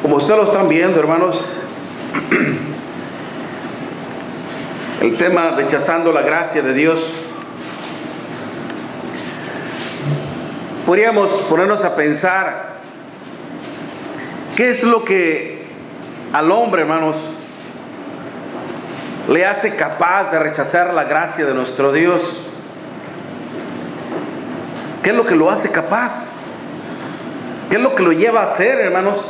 Como ustedes lo están viendo, hermanos, el tema rechazando la gracia de Dios. Podríamos ponernos a pensar qué es lo que al hombre, hermanos, le hace capaz de rechazar la gracia de nuestro Dios. ¿Qué es lo que lo hace capaz? ¿Qué es lo que lo lleva a hacer, hermanos?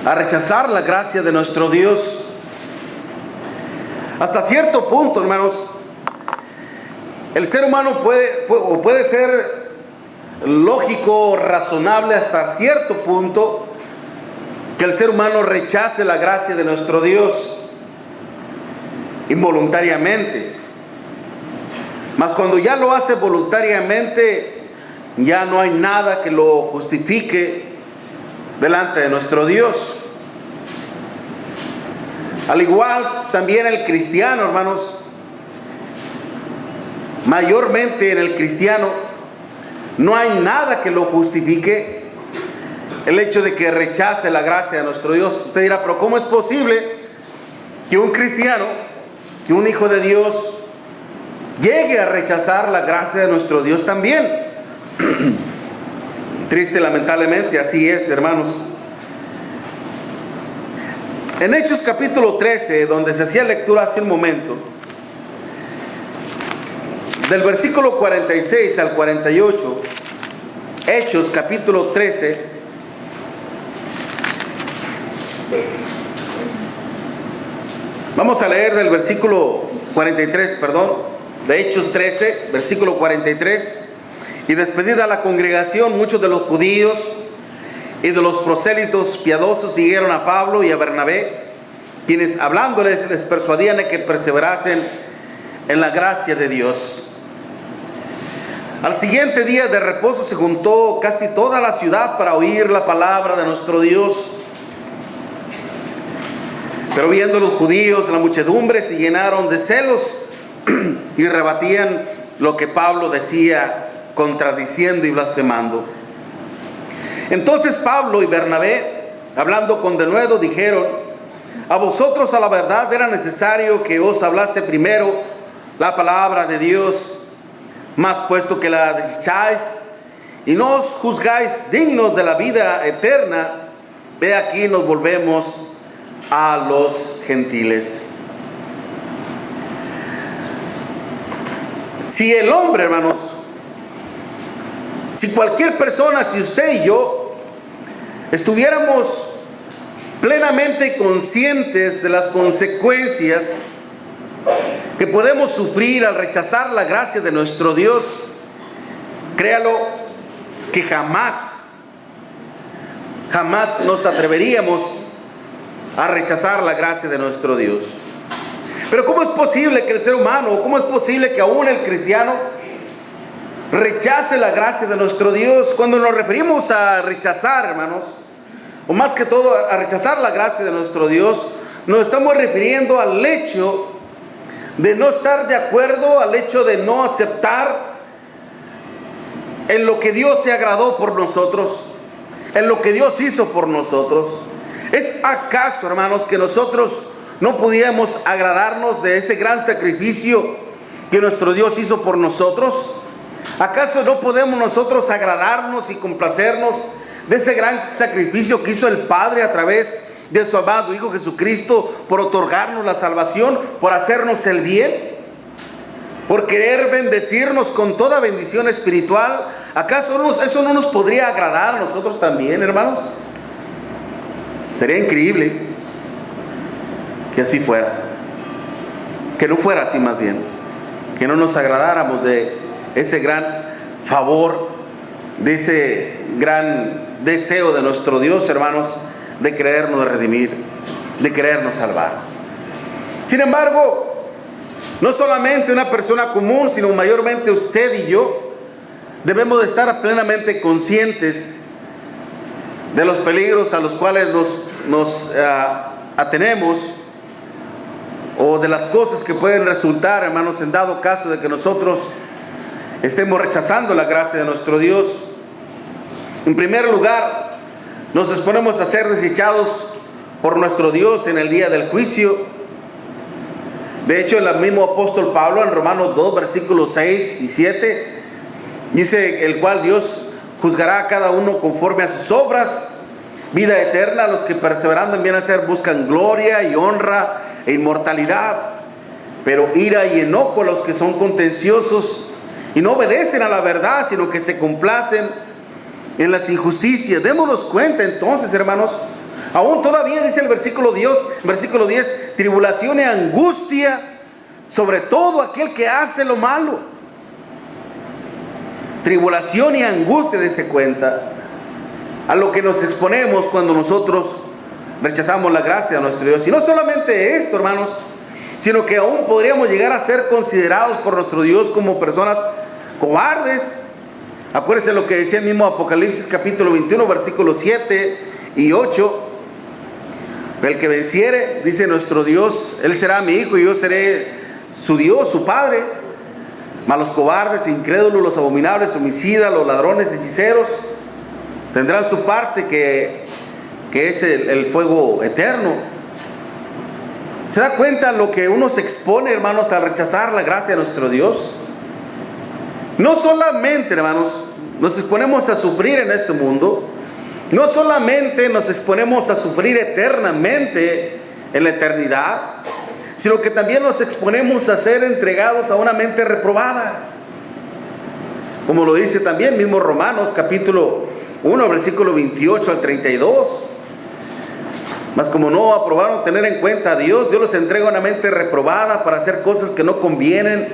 A rechazar la gracia de nuestro Dios. Hasta cierto punto, hermanos, el ser humano puede ser lógico, razonable hasta cierto punto que el ser humano rechace la gracia de nuestro Dios involuntariamente. Mas cuando ya lo hace voluntariamente, ya no hay nada que lo justifique delante de nuestro Dios. Al igual también el cristiano, hermanos, mayormente en el cristiano no hay nada que lo justifique el hecho de que rechace la gracia de nuestro Dios. Usted dirá, pero ¿cómo es posible que un cristiano, que un hijo de Dios, llegue a rechazar la gracia de nuestro Dios también? Triste, lamentablemente, así es, hermanos. En Hechos capítulo 13, donde se hacía lectura hace un momento, del versículo 46 al 48, Hechos capítulo 13, vamos a leer del versículo 43, de Hechos 13, versículo 43. Y despedida la congregación, muchos de los judíos y de los prosélitos piadosos siguieron a Pablo y a Bernabé, quienes hablándoles les persuadían de que perseverasen en la gracia de Dios. Al siguiente día de reposo se juntó casi toda la ciudad para oír la palabra de nuestro Dios. Pero viendo los judíos la muchedumbre, se llenaron de celos y rebatían lo que Pablo decía, contradiciendo y blasfemando. Entonces Pablo y Bernabé, hablando con denuedo, dijeron: a vosotros a la verdad era necesario que os hablase primero la palabra de Dios, mas puesto que la desecháis y no os juzgáis dignos de la vida eterna, he aquí nos volvemos a los gentiles. Si el hombre, hermanos, si cualquier persona, si usted y yo estuviéramos plenamente conscientes de las consecuencias que podemos sufrir al rechazar la gracia de nuestro Dios, créalo que jamás nos atreveríamos a rechazar la gracia de nuestro Dios. Pero ¿cómo es posible que el ser humano, cómo es posible que aún el cristiano rechace la gracia de nuestro Dios? Cuando nos referimos a rechazar, hermanos, o más que todo a rechazar la gracia de nuestro Dios, nos estamos refiriendo al hecho de no estar de acuerdo, al hecho de no aceptar en lo que Dios se agradó por nosotros, en lo que Dios hizo por nosotros. ¿Es acaso, hermanos, que nosotros no pudiéramos agradarnos de ese gran sacrificio que nuestro Dios hizo por nosotros? ¿Acaso no podemos nosotros agradarnos y complacernos de ese gran sacrificio que hizo el Padre a través de su amado Hijo Jesucristo, por otorgarnos la salvación, por hacernos el bien, por querer bendecirnos con toda bendición espiritual? ¿Acaso eso no nos podría agradar a nosotros también, hermanos? Sería increíble que así fuera, que no fuera así, más bien, que no nos agradáramos de ese gran favor, de ese gran deseo de nuestro Dios, hermanos, de querernos redimir, de querernos salvar. Sin embargo, no solamente una persona común, sino mayormente usted y yo debemos de estar plenamente conscientes de los peligros a los cuales nos nos atenemos, o de las cosas que pueden resultar, hermanos, en dado caso de que nosotros estemos rechazando la gracia de nuestro Dios. En primer lugar, nos exponemos a ser desechados por nuestro Dios en el día del juicio. De hecho, el mismo apóstol Pablo en Romanos 2, versículos 6 y 7, dice: el cual Dios juzgará a cada uno conforme a sus obras, vida eterna a los que perseverando en bien hacer buscan gloria y honra e inmortalidad, pero ira y enojo a los que son contenciosos y no obedecen a la verdad, sino que se complacen en las injusticias. Démonos cuenta entonces, hermanos, aún todavía dice el versículo 10, tribulación y angustia sobre todo aquel que hace lo malo. Tribulación y angustia, dése cuenta, a lo que nos exponemos cuando nosotros rechazamos la gracia de nuestro Dios. Y no solamente esto, hermanos, sino que aún podríamos llegar a ser considerados por nuestro Dios como personas cobardes. Acuérdense lo que decía el mismo Apocalipsis capítulo 21, versículos 7 y 8. El que venciere, dice nuestro Dios, él será mi hijo y yo seré su Dios, su Padre. Mas los cobardes, incrédulos, los abominables, homicidas, los ladrones, hechiceros, tendrán su parte que es el fuego eterno. ¿Se da cuenta lo que uno se expone, hermanos, al rechazar la gracia de nuestro Dios? No solamente, hermanos, nos exponemos a sufrir en este mundo, no solamente nos exponemos a sufrir eternamente en la eternidad, sino que también nos exponemos a ser entregados a una mente reprobada. Como lo dice también mismo Romanos capítulo 1, versículo 28 al 32. Mas como no aprobaron tener en cuenta a Dios, Dios los entrega a una mente reprobada para hacer cosas que no convienen,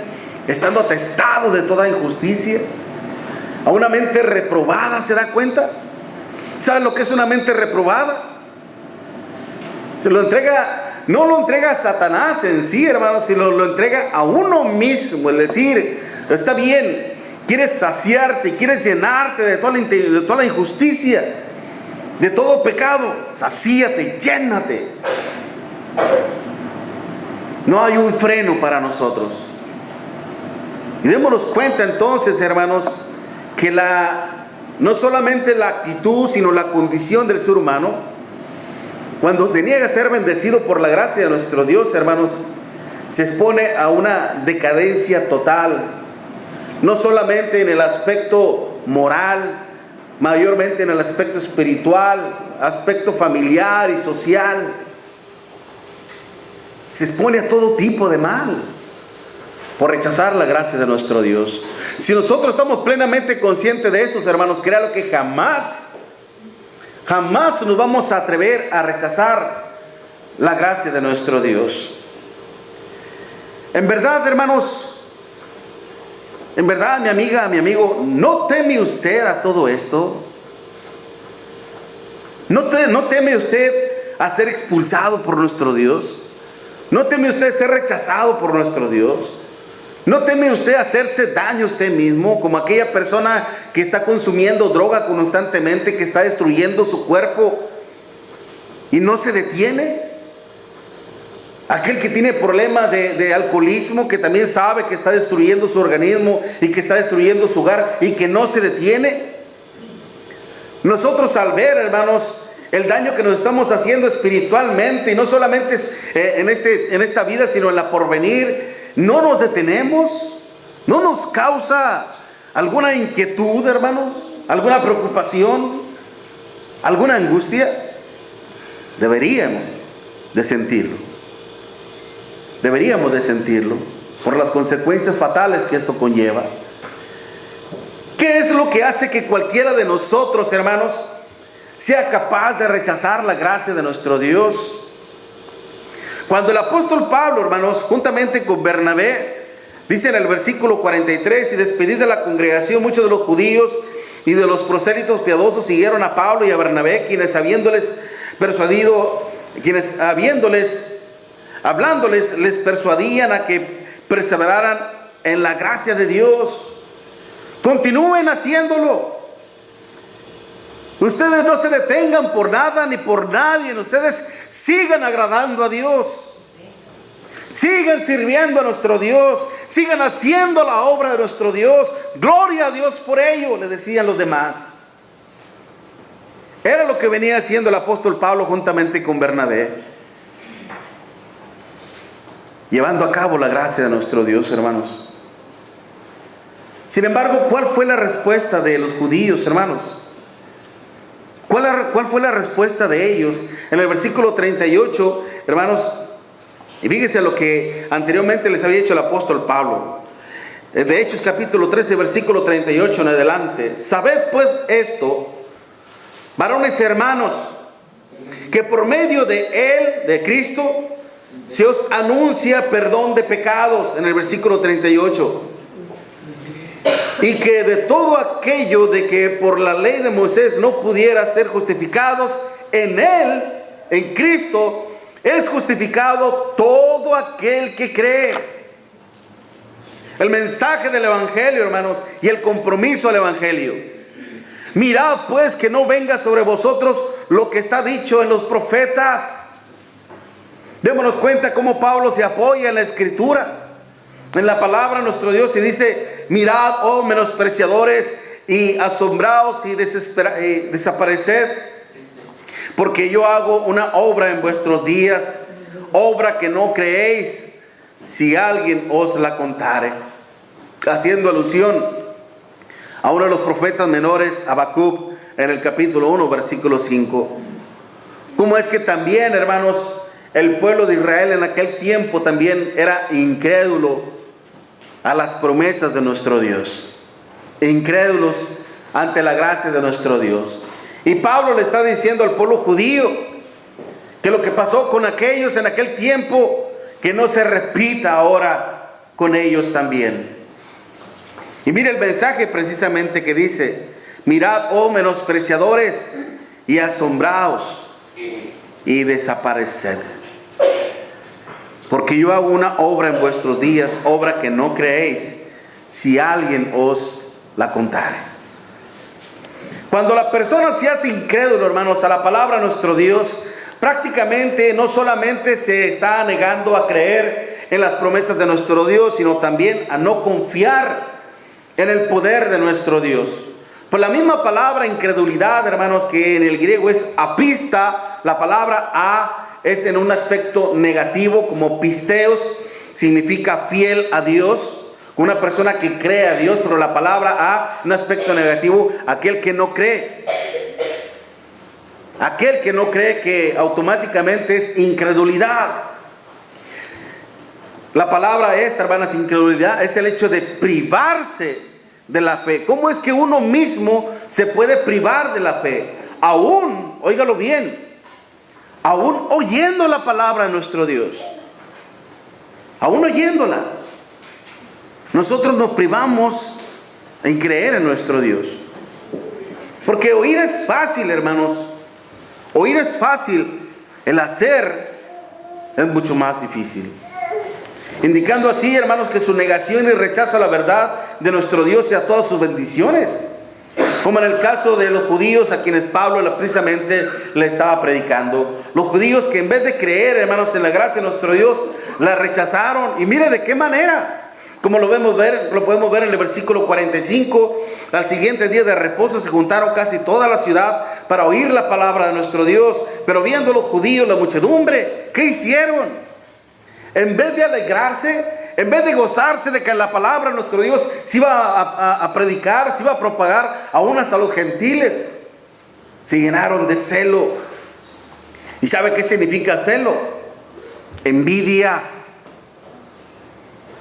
estando atestados de toda injusticia. A una mente reprobada, ¿se da cuenta? ¿Saben lo que es una mente reprobada? No lo entrega a Satanás en sí, hermanos, sino lo entrega a uno mismo. Es decir, está bien, quieres saciarte, quieres llenarte de toda la injusticia, de todo pecado, sacíate, llénate. No hay un freno para nosotros. Y démonos cuenta entonces, hermanos, que no solamente la actitud, sino la condición del ser humano, cuando se niega a ser bendecido por la gracia de nuestro Dios, hermanos, se expone a una decadencia total, no solamente en el aspecto moral, mayormente en el aspecto espiritual, aspecto familiar y social. Se expone a todo tipo de mal por rechazar la gracia de nuestro Dios. Si nosotros estamos plenamente conscientes de esto, hermanos, créalo que jamás nos vamos a atrever a rechazar la gracia de nuestro Dios. En verdad, hermanos, en verdad, mi amiga, mi amigo, ¿no teme usted a todo esto? ¿No teme usted a ser expulsado por nuestro Dios? ¿No teme usted ser rechazado por nuestro Dios? ¿No teme usted hacerse daño a usted mismo, como aquella persona que está consumiendo droga constantemente, que está destruyendo su cuerpo y no se detiene? Aquel que tiene problemas de alcoholismo, que también sabe que está destruyendo su organismo y que está destruyendo su hogar y que no se detiene. Nosotros, al ver, hermanos, el daño que nos estamos haciendo espiritualmente, y no solamente en esta vida, sino en la porvenir, no nos detenemos. ¿No nos causa alguna inquietud, hermanos? ¿Alguna preocupación? ¿Alguna angustia? Deberíamos de sentirlo. Deberíamos de sentirlo por las consecuencias fatales que esto conlleva. ¿Qué es lo que hace que cualquiera de nosotros, hermanos, sea capaz de rechazar la gracia de nuestro Dios? Cuando el apóstol Pablo, hermanos, juntamente con Bernabé, dice en el versículo 43: y despedida de la congregación, muchos de los judíos y de los prosélitos piadosos siguieron a Pablo y a Bernabé, quienes habiéndoles hablándoles, les persuadían a que perseveraran en la gracia de Dios. Continúen haciéndolo. Ustedes no se detengan por nada ni por nadie. Ustedes sigan agradando a Dios. Sigan sirviendo a nuestro Dios. Sigan haciendo la obra de nuestro Dios. Gloria a Dios por ello, le decían los demás. Era lo que venía haciendo el apóstol Pablo juntamente con Bernabé, llevando a cabo la gracia de nuestro Dios, hermanos. Sin embargo, ¿cuál fue la respuesta de los judíos, hermanos? ¿Cuál fue la respuesta de ellos? En el versículo 38, hermanos, y fíjense lo que anteriormente les había dicho el apóstol Pablo. De Hechos capítulo 13, versículo 38 en adelante. Sabed pues esto, varones hermanos, que por medio de Él, de Cristo, se os anuncia perdón de pecados, en el versículo 38. Y que de todo aquello de que por la ley de Moisés no pudiera ser justificados, en Él, en Cristo, es justificado todo aquel que cree. El mensaje del Evangelio, hermanos, y el compromiso al Evangelio. Mirad pues que no venga sobre vosotros lo que está dicho en los profetas. Démonos cuenta cómo Pablo se apoya en la Escritura, en la palabra de nuestro Dios, y dice: mirad, oh menospreciadores, y asombraos y desapareced, porque yo hago una obra en vuestros días, obra que no creéis, si alguien os la contare. Haciendo alusión a uno de los profetas menores, Habacuc, en el capítulo 1, versículo 5. Como es que también, hermanos, el pueblo de Israel en aquel tiempo también era incrédulo a las promesas de nuestro Dios, incrédulos ante la gracia de nuestro Dios. Y Pablo le está diciendo al pueblo judío que lo que pasó con aquellos en aquel tiempo, que no se repita ahora con ellos también. Y mire el mensaje precisamente que dice: mirad, oh menospreciadores, y asombraos y desapareced, porque yo hago una obra en vuestros días, obra que no creéis, si alguien os la contare. Cuando la persona se hace incrédulo, hermanos, a la palabra de nuestro Dios, prácticamente no solamente se está negando a creer en las promesas de nuestro Dios, sino también a no confiar en el poder de nuestro Dios. Pues la misma palabra incredulidad, hermanos, que en el griego es apista, la palabra a es en un aspecto negativo, como pisteos, significa fiel a Dios. Una persona que cree a Dios, pero la palabra a, un aspecto negativo, aquel que no cree. Aquel que no cree, que automáticamente es incredulidad. La palabra esta, hermanas, incredulidad, es el hecho de privarse de la fe. ¿Cómo es que uno mismo se puede privar de la fe? Aún, óigalo bien, aún oyendo la palabra de nuestro Dios, aún oyéndola, nosotros nos privamos en creer en nuestro Dios. Porque oír es fácil, hermanos. Oír es fácil. El hacer es mucho más difícil. Indicando así, hermanos, que su negación y rechazo a la verdad de nuestro Dios y a todas sus bendiciones. Como en el caso de los judíos a quienes Pablo precisamente le estaba predicando. Los judíos que en vez de creer, hermanos, en la gracia de nuestro Dios, la rechazaron. Y mire de qué manera. Como lo podemos ver en el versículo 45. Al siguiente día de reposo se juntaron casi toda la ciudad para oír la palabra de nuestro Dios. Pero viendo los judíos la muchedumbre, ¿qué hicieron? En vez de alegrarse, en vez de gozarse de que la palabra de nuestro Dios se iba a predicar, se iba a propagar aún hasta los gentiles, se llenaron de celo. ¿Y sabe qué significa celo? Envidia.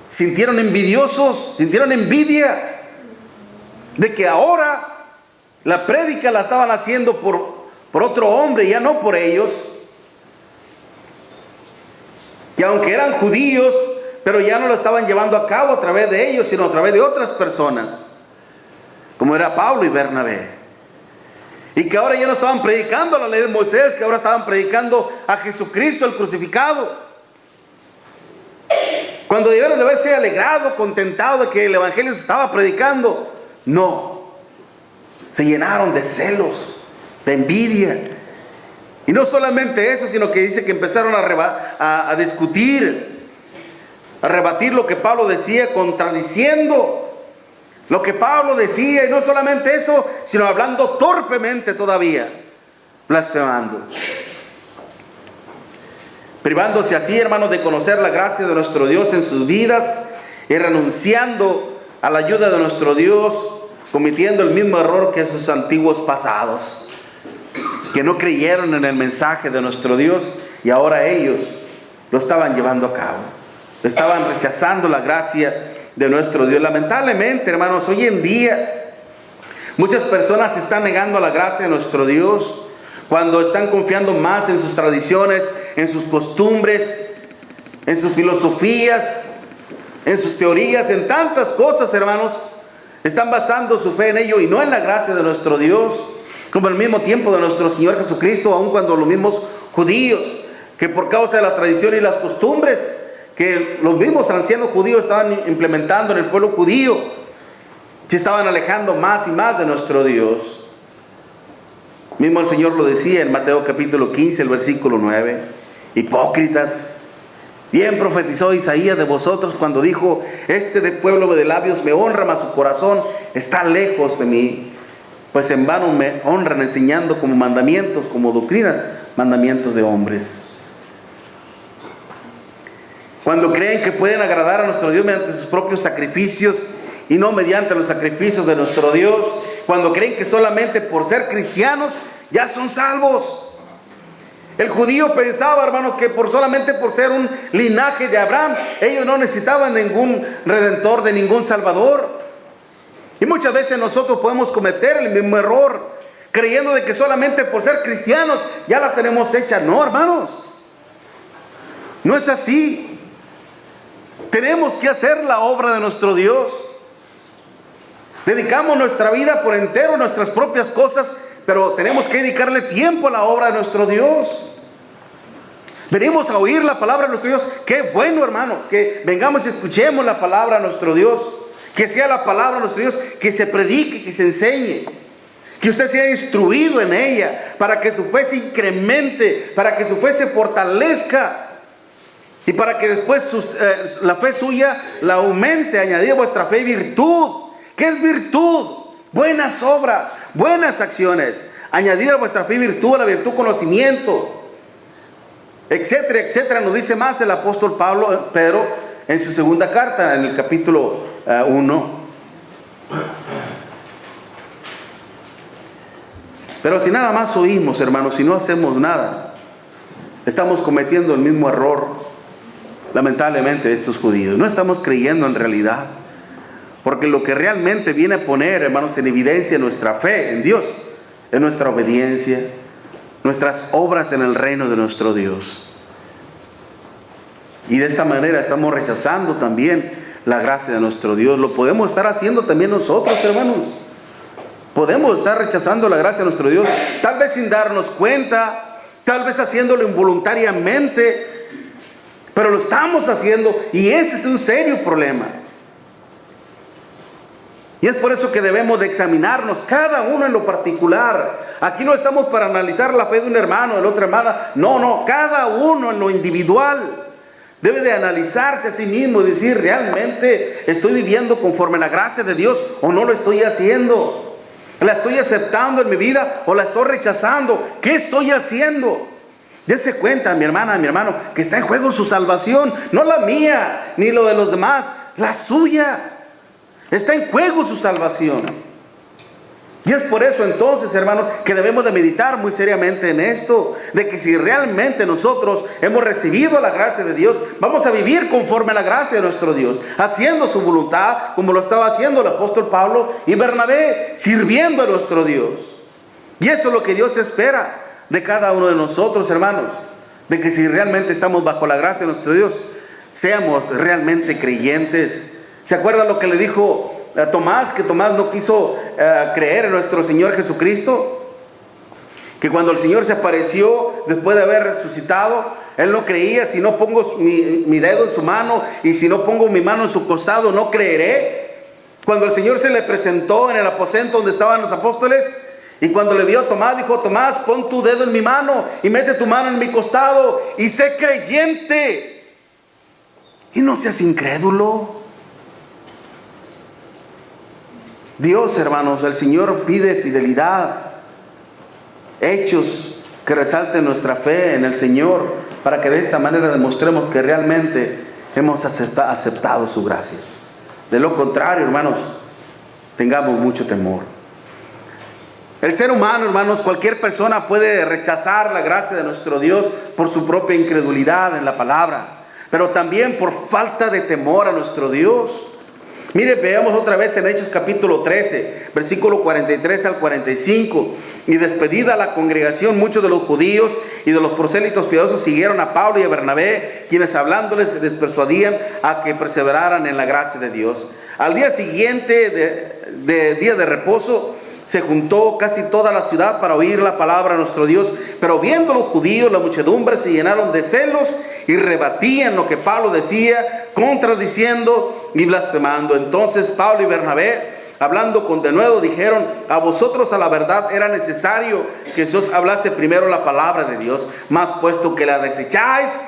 Sintieron envidiosos, sintieron envidia de que ahora la prédica la estaban haciendo por otro hombre, ya no por ellos. Que aunque eran judíos, pero ya no lo estaban llevando a cabo a través de ellos, sino a través de otras personas, como era Pablo y Bernabé. Y que ahora ya no estaban predicando la ley de Moisés, que ahora estaban predicando a Jesucristo el crucificado. Cuando debieron de haberse alegrado, contentado de que el Evangelio se estaba predicando, no, se llenaron de celos, de envidia. Y no solamente eso, sino que dice que empezaron a discutir, a rebatir lo que Pablo decía, contradiciendo lo que Pablo decía. Y no solamente eso, sino hablando torpemente todavía, blasfemando, privándose así, hermanos, de conocer la gracia de nuestro Dios en sus vidas y renunciando a la ayuda de nuestro Dios, cometiendo el mismo error que sus antiguos pasados, que no creyeron en el mensaje de nuestro Dios, y ahora ellos lo estaban llevando a cabo, estaban rechazando la gracia de nuestro Dios. Lamentablemente, hermanos, hoy en día muchas personas se están negando a la gracia de nuestro Dios cuando están confiando más en sus tradiciones, en sus costumbres, en sus filosofías, en sus teorías, en tantas cosas, hermanos. Están basando su fe en ello y no en la gracia de nuestro Dios, como al mismo tiempo de nuestro Señor Jesucristo, aun cuando los mismos judíos, que por causa de la tradición y las costumbres que los mismos ancianos judíos estaban implementando en el pueblo judío, se estaban alejando más y más de nuestro Dios. Mismo el Señor lo decía en Mateo capítulo 15, el versículo 9. Hipócritas, bien profetizó Isaías de vosotros cuando dijo: este de pueblo de labios me honra, mas su corazón está lejos de mí. Pues en vano me honran enseñando como mandamientos, como doctrinas, mandamientos de hombres. Cuando creen que pueden agradar a nuestro Dios mediante sus propios sacrificios y no mediante los sacrificios de nuestro Dios. Cuando creen que solamente por ser cristianos ya son salvos. El judío pensaba, hermanos, que solamente por ser un linaje de Abraham, ellos no necesitaban ningún redentor, de ningún salvador. Y muchas veces nosotros podemos cometer el mismo error, creyendo de que solamente por ser cristianos ya la tenemos hecha. No, hermanos, no es así. Tenemos que hacer la obra de nuestro Dios. Dedicamos nuestra vida por entero a nuestras propias cosas, pero tenemos que dedicarle tiempo a la obra de nuestro Dios. Venimos a oír la palabra de nuestro Dios. Qué bueno, hermanos, que vengamos y escuchemos la palabra de nuestro Dios. Que sea la palabra de nuestro Dios, que se predique, que se enseñe, que usted sea instruido en ella, para que su fe se incremente, para que su fe se fortalezca, y para que después la fe suya la aumente, añadir a vuestra fe virtud. ¿Qué es virtud? Buenas obras, buenas acciones. Añadir a vuestra fe virtud, a la virtud conocimiento, etcétera, etcétera. Nos dice más el apóstol Pedro en su segunda carta, en el capítulo 1. Pero si nada más oímos, hermanos, y no hacemos nada, estamos cometiendo el mismo error, lamentablemente, de estos judíos. No estamos creyendo en realidad, porque lo que realmente viene a poner, hermanos, en evidencia nuestra fe en Dios es nuestra obediencia, nuestras obras en el reino de nuestro Dios. Y de esta manera estamos rechazando también la gracia de nuestro Dios. Lo podemos estar haciendo también nosotros, hermanos. Podemos estar rechazando la gracia de nuestro Dios, tal vez sin darnos cuenta, tal vez haciéndolo involuntariamente, pero lo estamos haciendo, y ese es un serio problema. Y es por eso que debemos de examinarnos cada uno en lo particular. Aquí no estamos para analizar la fe de un hermano, de la otra hermana. No, cada uno en lo individual debe de analizarse a sí mismo y decir: ¿realmente estoy viviendo conforme a la gracia de Dios o no lo estoy haciendo? ¿La estoy aceptando en mi vida o la estoy rechazando? ¿Qué estoy haciendo? Dese cuenta, mi hermana, mi hermano, que está en juego su salvación, no la mía, ni lo de los demás, la suya. Está en juego su salvación. Y es por eso entonces, hermanos, que debemos de meditar muy seriamente en esto, de que si realmente nosotros hemos recibido la gracia de Dios, vamos a vivir conforme a la gracia de nuestro Dios, haciendo su voluntad, como lo estaba haciendo el apóstol Pablo y Bernabé, sirviendo a nuestro Dios. Y eso es lo que Dios espera de cada uno de nosotros, hermanos, de que si realmente estamos bajo la gracia de nuestro Dios, seamos realmente creyentes. ¿Se acuerdan lo que le dijo a Tomás? Que Tomás no quiso creer en nuestro Señor Jesucristo, que cuando el Señor se apareció después de haber resucitado, él no creía. Si no pongo mi dedo en su mano y si no pongo mi mano en su costado, no creeré. Cuando el Señor se le presentó en el aposento donde estaban los apóstoles Y cuando le vio a Tomás, dijo: Tomás, pon tu dedo en mi mano y mete tu mano en mi costado y sé creyente. Y no seas incrédulo. Dios, hermanos, el Señor pide fidelidad, hechos que resalten nuestra fe en el Señor, para que de esta manera demostremos que realmente hemos aceptado su gracia. De lo contrario, hermanos, tengamos mucho temor. El ser humano, hermanos, cualquier persona puede rechazar la gracia de nuestro Dios por su propia incredulidad en la palabra, pero también por falta de temor a nuestro Dios. Mire, veamos otra vez en Hechos capítulo 13, versículo 43 al 45. Y despedida la congregación, muchos de los judíos y de los prosélitos piadosos siguieron a Pablo y a Bernabé, quienes hablándoles les persuadían a que perseveraran en la gracia de Dios. Al día siguiente de día de reposo, se juntó casi toda la ciudad para oír la palabra de nuestro Dios. Pero viendo los judíos, la muchedumbre se llenaron de celos y rebatían lo que Pablo decía, contradiciendo y blasfemando. Entonces Pablo y Bernabé, hablando con denuedo, dijeron: a vosotros a la verdad era necesario que se os hablase primero la palabra de Dios, mas puesto que la desecháis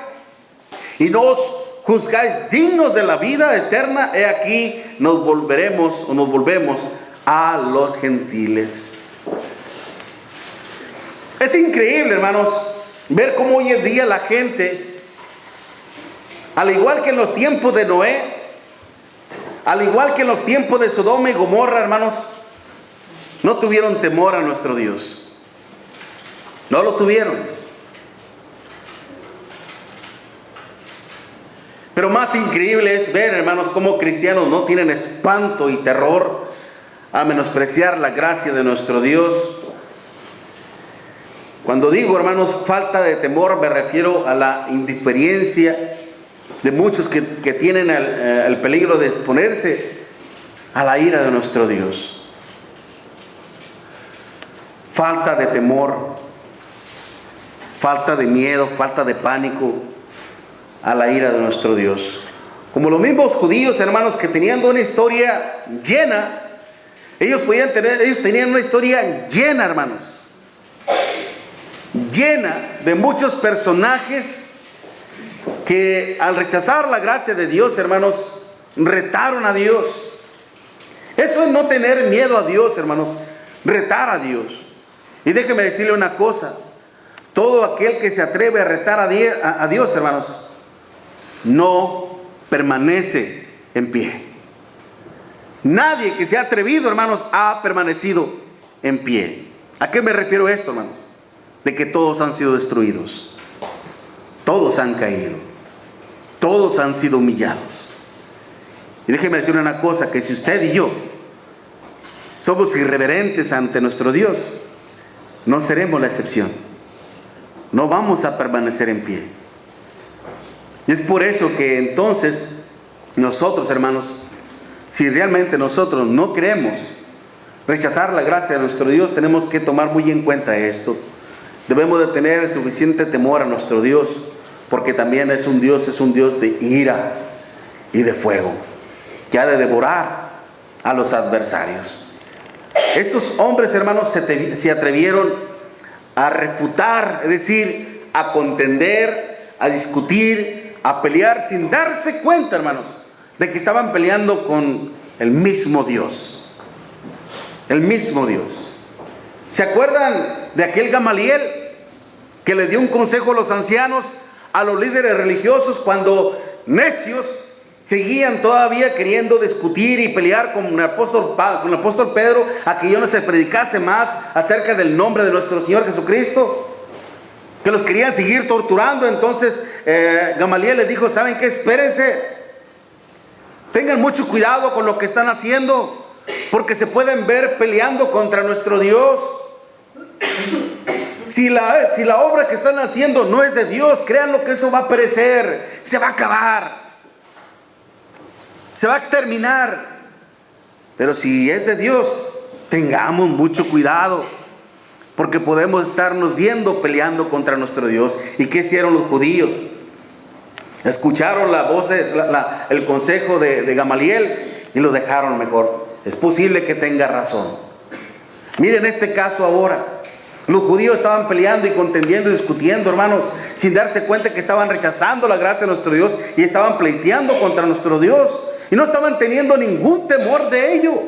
y no os juzgáis dignos de la vida eterna, he aquí nos volvemos a los gentiles. Es increíble, hermanos, ver cómo hoy en día la gente, al igual que en los tiempos de Noé, al igual que en los tiempos de Sodoma y Gomorra, hermanos, no tuvieron temor a nuestro Dios. No lo tuvieron. Pero más increíble es ver, hermanos, cómo cristianos no tienen espanto y terror a menospreciar la gracia de nuestro Dios. Cuando digo, hermanos, falta de temor, me refiero a la indiferencia de muchos que tienen el peligro de exponerse a la ira de nuestro Dios. Falta de temor, falta de miedo, falta de pánico a la ira de nuestro Dios. Como los mismos judíos, hermanos, que tenían una historia llena, ellos tenían una historia llena, hermanos, llena de muchos personajes que al rechazar la gracia de Dios, hermanos, retaron a Dios. Eso es no tener miedo a Dios, hermanos, retar a Dios. Y déjeme decirle una cosa: todo aquel que se atreve a retar a Dios, hermanos, no permanece en pie. Nadie que se ha atrevido, hermanos, ha permanecido en pie. ¿A qué me refiero esto, hermanos? De que todos han sido destruidos, todos han caído, todos han sido humillados. Y déjeme decirle una cosa: que si usted y yo somos irreverentes ante nuestro Dios, no seremos la excepción. No vamos a permanecer en pie. Y es por eso que entonces nosotros, hermanos, si realmente nosotros no queremos rechazar la gracia de nuestro Dios, tenemos que tomar muy en cuenta esto. Debemos de tener el suficiente temor a nuestro Dios, porque también es un Dios de ira y de fuego, que ha de devorar a los adversarios. Estos hombres, hermanos, se atrevieron a refutar, es decir, a contender, a discutir, a pelear, sin darse cuenta, hermanos, de que estaban peleando con el mismo Dios. El mismo Dios. ¿Se acuerdan de aquel Gamaliel que le dio un consejo a los ancianos, a los líderes religiosos, cuando necios seguían todavía queriendo discutir y pelear con el apóstol Pedro, a que ya no se predicase más acerca del nombre de nuestro Señor Jesucristo? Que los querían seguir torturando. Entonces Gamaliel les dijo: ¿saben qué? Espérense. Tengan mucho cuidado con lo que están haciendo, porque se pueden ver peleando contra nuestro Dios. Si la obra que están haciendo no es de Dios, créanlo que eso va a perecer, se va a acabar, se va a exterminar. Pero si es de Dios, tengamos mucho cuidado, porque podemos estarnos viendo peleando contra nuestro Dios. ¿Y qué hicieron los judíos? Escucharon la voz, el consejo de Gamaliel y lo dejaron mejor. Es posible que tenga razón. Miren este caso ahora. Los judíos estaban peleando y contendiendo y discutiendo, hermanos, sin darse cuenta que estaban rechazando la gracia de nuestro Dios y estaban pleiteando contra nuestro Dios. Y no estaban teniendo ningún temor de ello.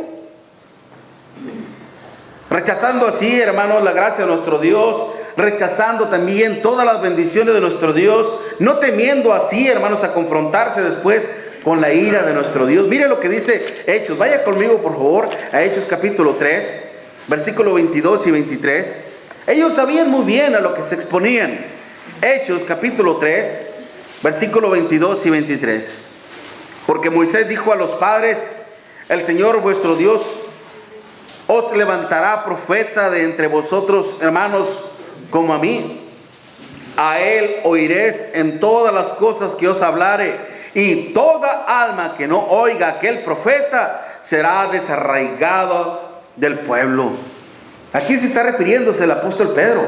Rechazando así, hermanos, la gracia de nuestro Dios, rechazando también todas las bendiciones de nuestro Dios, no temiendo así, hermanos, a confrontarse después con la ira de nuestro Dios. Mire lo que dice Hechos. Vaya conmigo, por favor, a Hechos capítulo 3, versículo 22 y 23. Ellos sabían muy bien a lo que se exponían. Hechos capítulo 3, versículo 22 y 23. Porque Moisés dijo a los padres: el Señor vuestro Dios os levantará profeta de entre vosotros, hermanos, como a mí. A él oiréis en todas las cosas que os hablare, y toda alma que no oiga a aquel profeta será desarraigada del pueblo. Aquí se está refiriéndose el apóstol Pedro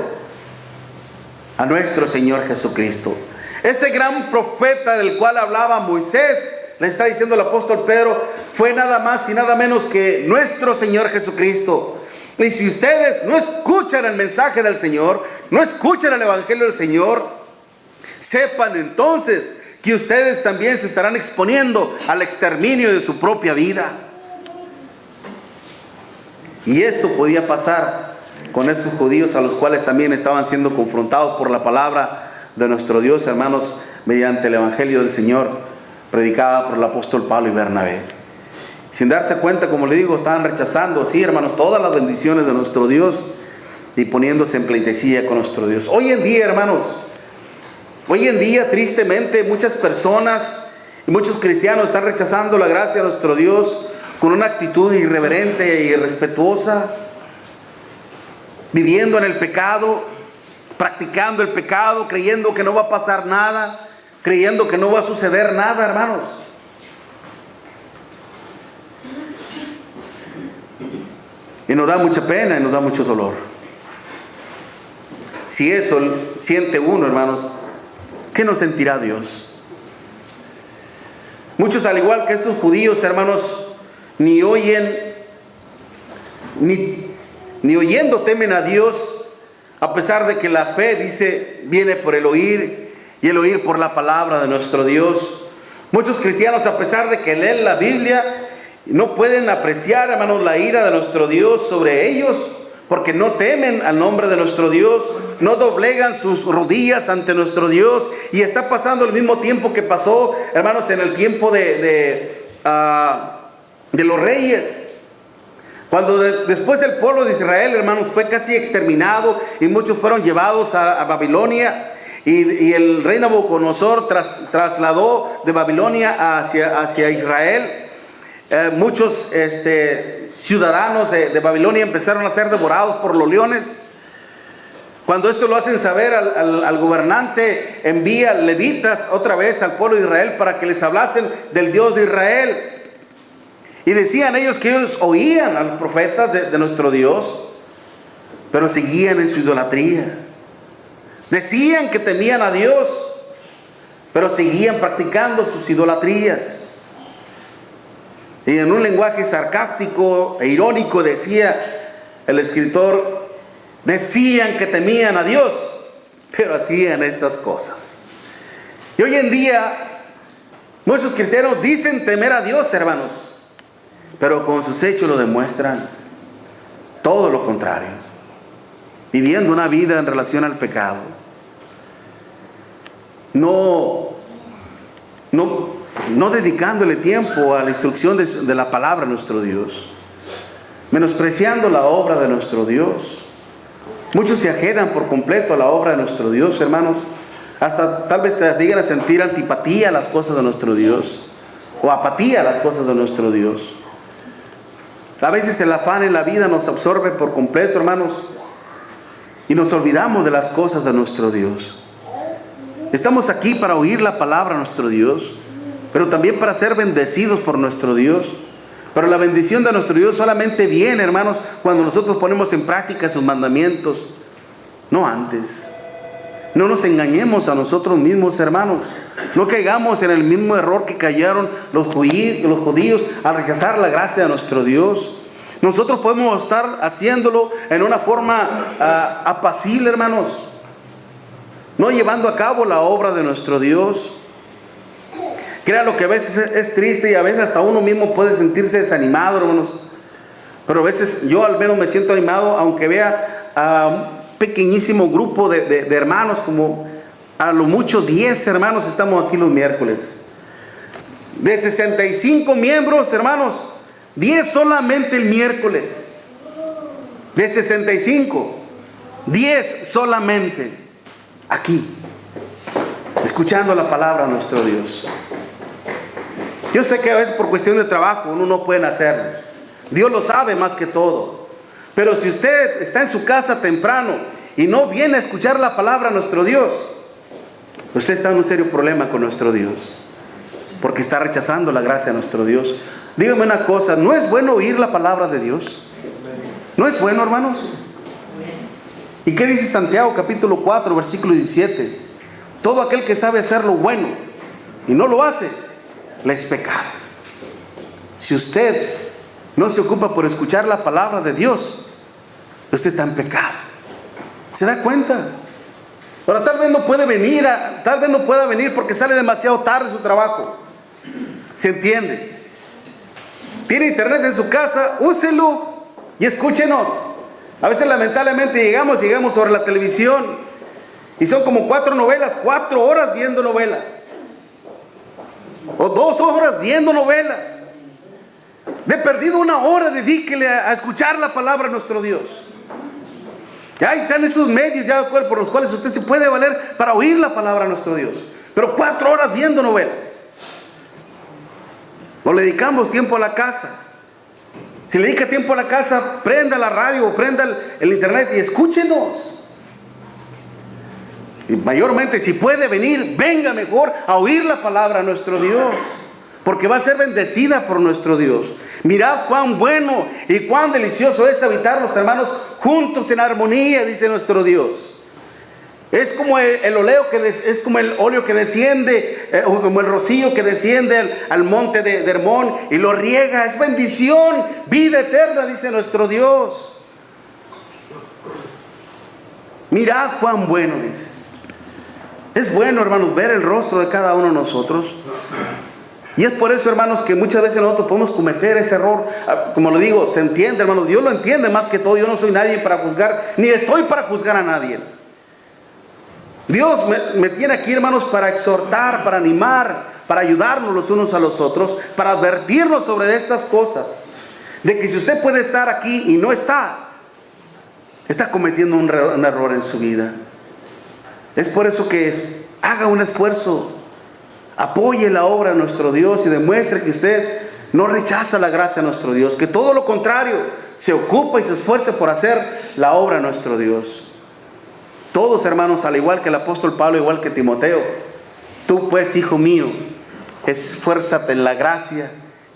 a nuestro Señor Jesucristo. Ese gran profeta del cual hablaba Moisés, le está diciendo el apóstol Pedro, fue nada más y nada menos que nuestro Señor Jesucristo. Y si ustedes no escuchan el mensaje del Señor, no escuchan el evangelio del Señor, sepan entonces que ustedes también se estarán exponiendo al exterminio de su propia vida. Y esto podía pasar con estos judíos a los cuales también estaban siendo confrontados por la palabra de nuestro Dios, hermanos, mediante el evangelio del Señor predicada por el apóstol Pablo y Bernabé. Sin darse cuenta, como le digo, estaban rechazando, sí, hermanos, todas las bendiciones de nuestro Dios y poniéndose en pleitesía con nuestro Dios. Hoy en día, hermanos, hoy en día, tristemente, muchas personas y muchos cristianos están rechazando la gracia de nuestro Dios con una actitud irreverente y irrespetuosa, viviendo en el pecado, practicando el pecado, creyendo que no va a pasar nada, creyendo que no va a suceder nada, hermanos. Y nos da mucha pena y nos da mucho dolor. Si eso siente uno, hermanos, ¿qué nos sentirá Dios? Muchos, al igual que estos judíos, hermanos, ni oyen, ni oyendo temen a Dios, a pesar de que la fe, dice, viene por el oír, y el oír por la palabra de nuestro Dios. Muchos cristianos, a pesar de que leen la Biblia, no pueden apreciar, hermanos, la ira de nuestro Dios sobre ellos, porque no temen al nombre de nuestro Dios, no doblegan sus rodillas ante nuestro Dios. Y está pasando el mismo tiempo que pasó, hermanos, en el tiempo de los reyes, cuando después el pueblo de Israel, hermanos, fue casi exterminado y muchos fueron llevados a Babilonia, y el rey Nabucodonosor trasladó de Babilonia hacia Israel. Muchos ciudadanos de Babilonia empezaron a ser devorados por los leones. Cuando esto lo hacen saber al gobernante, envía levitas otra vez al pueblo de Israel para que les hablasen del Dios de Israel. Y decían ellos que ellos oían a los profetas de nuestro Dios, pero seguían en su idolatría. Decían que temían a Dios, pero seguían practicando sus idolatrías. Y en un lenguaje sarcástico e irónico decía el escritor, decían que temían a Dios, pero hacían estas cosas. Y hoy en día muchos cristianos dicen temer a Dios, hermanos, pero con sus hechos lo demuestran todo lo contrario, viviendo una vida en relación al pecado, no dedicándole tiempo a la instrucción de la palabra de nuestro Dios, menospreciando la obra de nuestro Dios. Muchos se ajenan por completo a la obra de nuestro Dios, hermanos, hasta tal vez te digan a sentir antipatía a las cosas de nuestro Dios, o apatía a las cosas de nuestro Dios. A veces el afán en la vida nos absorbe por completo, hermanos, y nos olvidamos de las cosas de nuestro Dios. Estamos aquí para oír la palabra de nuestro Dios, pero también para ser bendecidos por nuestro Dios. Pero la bendición de nuestro Dios solamente viene, hermanos, cuando nosotros ponemos en práctica sus mandamientos, no antes. No nos engañemos a nosotros mismos, hermanos. No caigamos en el mismo error que cayeron los judíos al rechazar la gracia de nuestro Dios. Nosotros podemos estar haciéndolo en una forma apacible, hermanos, no llevando a cabo la obra de nuestro Dios. Créalo que a veces es triste y a veces hasta uno mismo puede sentirse desanimado, hermanos. Pero a veces yo al menos me siento animado, aunque vea a un pequeñísimo grupo de hermanos, como a lo mucho 10 hermanos estamos aquí los miércoles. De 65 miembros, hermanos, 10 solamente el miércoles. De 65, 10 solamente aquí, escuchando la palabra de nuestro Dios. Yo sé que a veces por cuestión de trabajo uno no puede hacerlo. Dios lo sabe más que todo. Pero si usted está en su casa temprano y no viene a escuchar la palabra de nuestro Dios, usted está en un serio problema con nuestro Dios, porque está rechazando la gracia de nuestro Dios. Dígame una cosa, ¿no es bueno oír la palabra de Dios? ¿No es bueno, hermanos? ¿Y qué dice Santiago capítulo 4 versículo 17? Todo aquel que sabe hacer lo bueno y no lo hace, le es pecado. Si usted no se ocupa por escuchar la palabra de Dios, usted está en pecado. ¿Se da cuenta? Ahora tal vez no puede venir, tal vez no pueda venir porque sale demasiado tarde de su trabajo. ¿Se entiende? Tiene internet en su casa, úselo y escúchenos. A veces lamentablemente llegamos sobre la televisión y son como 4 novelas, 4 horas viendo novela, o 2 horas viendo novelas. De perdido 1 hora dedíquele a escuchar la palabra de nuestro Dios. Ya están esos medios ya por los cuales usted se puede valer para oír la palabra de nuestro Dios. Pero 4 horas viendo novelas. O le dedicamos tiempo a la casa. Si le dedica tiempo a la casa, prenda la radio o prenda el internet y escúchenos. Y mayormente, si puede venir, venga mejor a oír la palabra de nuestro Dios, porque va a ser bendecida por nuestro Dios. Mirad cuán bueno y cuán delicioso es habitar los hermanos juntos en armonía, dice nuestro Dios. Es como el óleo que desciende, como el rocío que desciende al monte de Hermón y lo riega. Es bendición, vida eterna, dice nuestro Dios. Mirad cuán bueno, dice. Es bueno, hermanos, ver el rostro de cada uno de nosotros. Y es por eso, hermanos, que muchas veces nosotros podemos cometer ese error. Como lo digo, se entiende, hermanos, Dios lo entiende más que todo. Yo no soy nadie para juzgar, ni estoy para juzgar a nadie. Dios me tiene aquí, hermanos, para exhortar, para animar, para ayudarnos los unos a los otros, para advertirnos sobre estas cosas. De que si usted puede estar aquí y no está cometiendo un error en su vida. Es por eso que haga un esfuerzo, apoye la obra de nuestro Dios y demuestre que usted no rechaza la gracia de nuestro Dios, que todo lo contrario, se ocupa y se esfuerce por hacer la obra de nuestro Dios. Todos, hermanos, al igual que el apóstol Pablo, igual que Timoteo, tú pues, hijo mío, esfuérzate en la gracia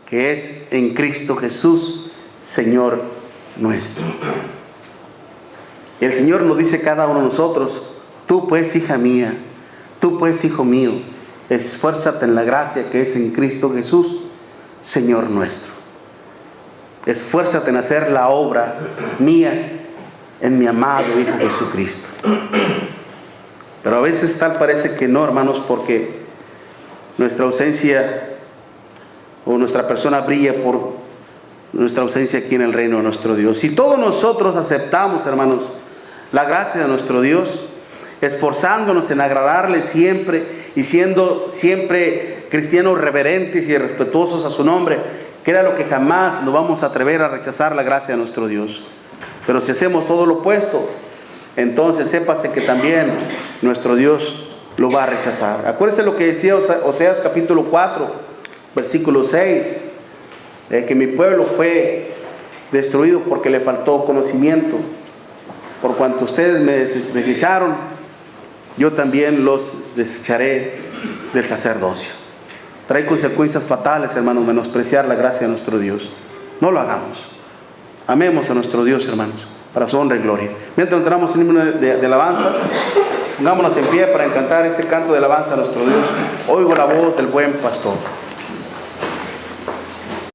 que es en Cristo Jesús, Señor nuestro. Y el Señor nos dice a cada uno de nosotros, tú pues, hija mía, tú pues, hijo mío, esfuérzate en la gracia que es en Cristo Jesús, Señor nuestro. Esfuérzate en hacer la obra mía en mi amado Hijo Jesucristo. Pero a veces tal parece que no, hermanos, porque nuestra ausencia o nuestra persona brilla por nuestra ausencia aquí en el reino de nuestro Dios. Si todos nosotros aceptamos, hermanos, la gracia de nuestro Dios, esforzándonos en agradarle siempre y siendo siempre cristianos reverentes y respetuosos a su nombre, créalo que jamás nos vamos a atrever a rechazar la gracia de nuestro Dios. Pero si hacemos todo lo opuesto, entonces sépase que también nuestro Dios lo va a rechazar. Acuérdese lo que decía Oseas capítulo 4, versículo 6, que mi pueblo fue destruido porque le faltó conocimiento. Por cuanto ustedes me desecharon, yo también los desecharé del sacerdocio. Trae consecuencias fatales, hermanos, menospreciar la gracia de nuestro Dios. No lo hagamos. Amemos a nuestro Dios, hermanos, para su honra y gloria. Mientras entramos en el himno de alabanza, pongámonos en pie para cantar este canto de alabanza a nuestro Dios. Oigo la voz del buen pastor.